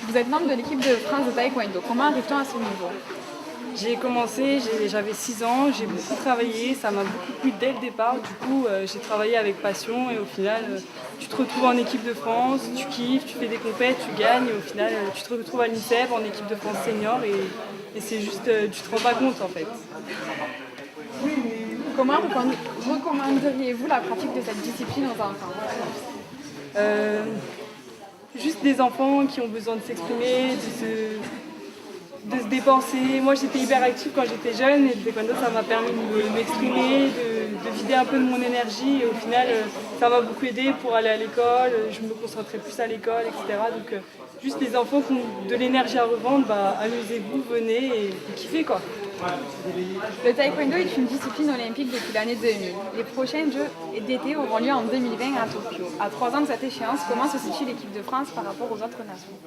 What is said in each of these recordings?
Vous êtes membre de l'équipe de France de taekwondo. Comment arrive-t-on à ce niveau? J'ai commencé, j'avais 6 ans, j'ai beaucoup travaillé, ça m'a beaucoup plu dès le départ. Du coup, j'ai travaillé avec passion et au final, tu te retrouves en équipe de France, tu kiffes, tu fais des compètes, tu gagnes et au final, tu te retrouves à l'INSEP en équipe de France senior et c'est juste, tu te rends pas compte en fait. Comment recommanderiez-vous la pratique de cette discipline aux enfants? Juste des enfants qui ont besoin de s'exprimer, de se dépenser. Moi j'étais hyper active quand j'étais jeune et le taekwondo ça m'a permis de m'exprimer, de vider un peu de mon énergie et au final ça m'a beaucoup aidé pour aller à l'école, je me concentrais plus à l'école, etc. Donc juste les enfants qui ont de l'énergie à revendre, amusez-vous, venez et kiffez quoi. Le taekwondo est une discipline olympique depuis l'année 2000. Les prochains Jeux d'été auront lieu en 2020 à Tokyo. À 3 ans de cette échéance, comment se situe l'équipe de France par rapport aux autres nations?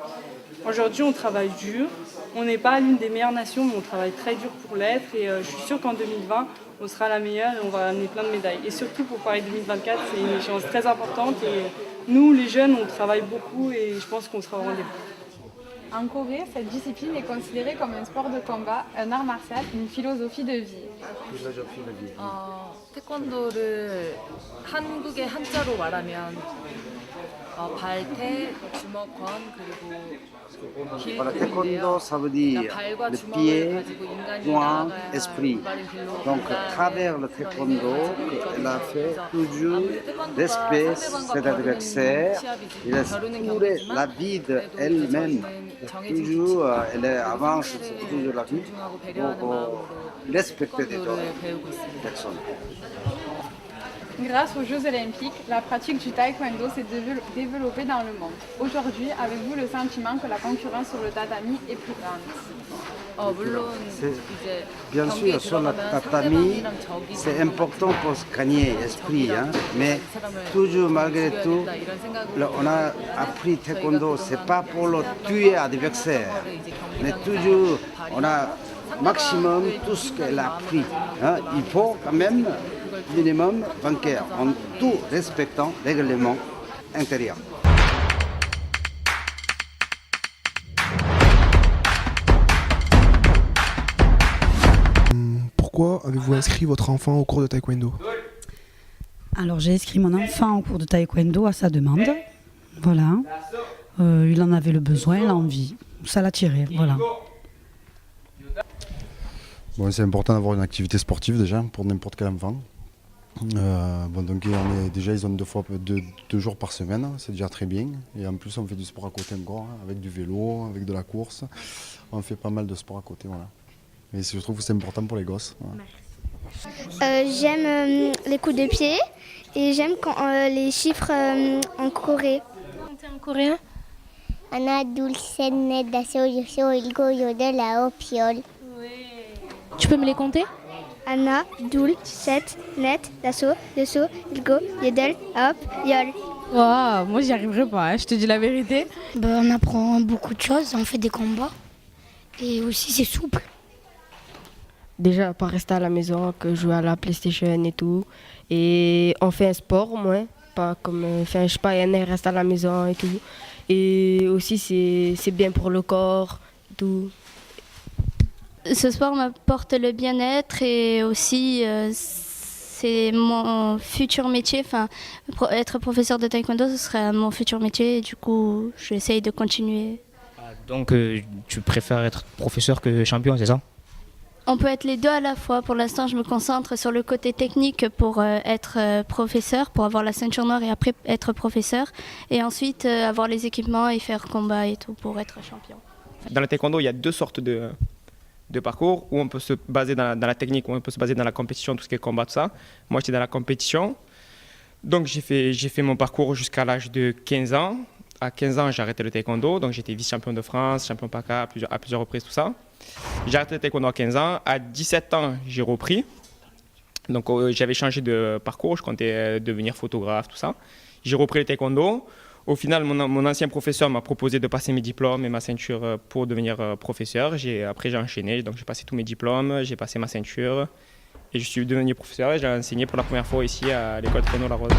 Aujourd'hui, on travaille dur. On n'est pas l'une des meilleures nations, mais on travaille très dur pour l'être. Et je suis sûre qu'en 2020, on sera la meilleure et on va amener plein de médailles. Et surtout pour Paris 2024, c'est une échéance très importante. Et nous, les jeunes, on travaille beaucoup et je pense qu'on sera au rendez-vous. En Corée, cette discipline est considérée comme un sport de combat, un art martial, une philosophie de vie. 태권도를 한국의 한자로 말하면 발태, 주먹, 권 그리고 Voilà, 길인데요. taekwondo, ça veut dire 발과 le 주먹을 pied, 가지고 인간이 poing, 나아가야 esprit. 올바른 길로 Donc, à 간다. travers le taekwondo, elle a fait toujours respect cet adversaire. Il a assuré la vie d'elle-même. Toujours, elle avance toujours la vie pour respecter les autres personnes. Grâce aux Jeux Olympiques, la pratique du taekwondo s'est développée dans le monde. Aujourd'hui, avez-vous le sentiment que la concurrence sur le tatami est plus grande? 물론 C'est- 이제 Bien 경기에 sûr, sur le 들어가면 tatami, 상대방이랑 적이 c'est 된다. important pour gagner esprit, hein, mais 이 사람을 toujours malgré 죽여야 tout, 된다, 이런 생각으로 on a appris taekwondo, c'est pas pour le tuer adversaire, mais toujours on a maximum tout ce qu'elle a appris. Hein. Il faut quand même minimum bancaire, en tout respectant les règlements intérieurs. Pourquoi avez-vous inscrit votre enfant au cours de taekwondo? Alors j'ai inscrit mon enfant au cours de taekwondo à sa demande. Voilà. Il en avait le besoin, l'envie. Ça l'attirait. Voilà. Bon, c'est important d'avoir une activité sportive déjà pour n'importe quel enfant. Donc ils ont deux jours par semaine, c'est déjà très bien. Et en plus on fait du sport à côté encore, hein, avec du vélo, avec de la course. On fait pas mal de sport à côté, voilà. Et je trouve que c'est important pour les gosses. Voilà. J'aime les coups de pied et j'aime quand les chiffres en Corée. En coréen? Anna, dulce, net, daso, yoso, ilgo, yodel, ao, piol. Tu peux me les compter? Anna, dul, set, net, daso, yoso, ilgo, yodel, hop, yol. Waouh, moi j'y arriverai pas, hein, je te dis la vérité. On apprend beaucoup de choses, on fait des combats et aussi c'est souple. Déjà, pas rester à la maison, que jouer à la PlayStation et tout. Et on fait un sport au moins, pas comme, je sais pas, il y en a qui restent à la maison et tout. Et aussi, c'est bien pour le corps et tout. Ce sport m'apporte le bien-être et aussi c'est mon futur métier. Enfin, être professeur de taekwondo, ce serait mon futur métier et du coup, j'essaye de continuer. Donc tu préfères être professeur que champion, c'est ça? On peut être les deux à la fois. Pour l'instant, je me concentre sur le côté technique pour être professeur, pour avoir la ceinture noire et après être professeur. Et ensuite, avoir les équipements et faire combat et tout pour être champion. Dans le taekwondo, il y a deux sortes de parcours où on peut se baser dans la technique, où on peut se baser dans la compétition, tout ce qui est combat, tout ça. Moi, j'étais dans la compétition. Donc, j'ai fait mon parcours jusqu'à l'âge de 15 ans. À 15 ans, j'ai arrêté le taekwondo. Donc, j'étais vice-champion de France, champion PACA à plusieurs reprises, tout ça. J'ai arrêté le taekwondo à 15 ans. À 17 ans, j'ai repris. Donc, j'avais changé de parcours. Je comptais devenir photographe, tout ça. J'ai repris le taekwondo. Au final, mon ancien professeur m'a proposé de passer mes diplômes et ma ceinture pour devenir professeur. Après, j'ai enchaîné. Donc, j'ai passé tous mes diplômes, j'ai passé ma ceinture. Et je suis devenu professeur et j'ai enseigné pour la première fois ici à l'école Taekwondo La Rose.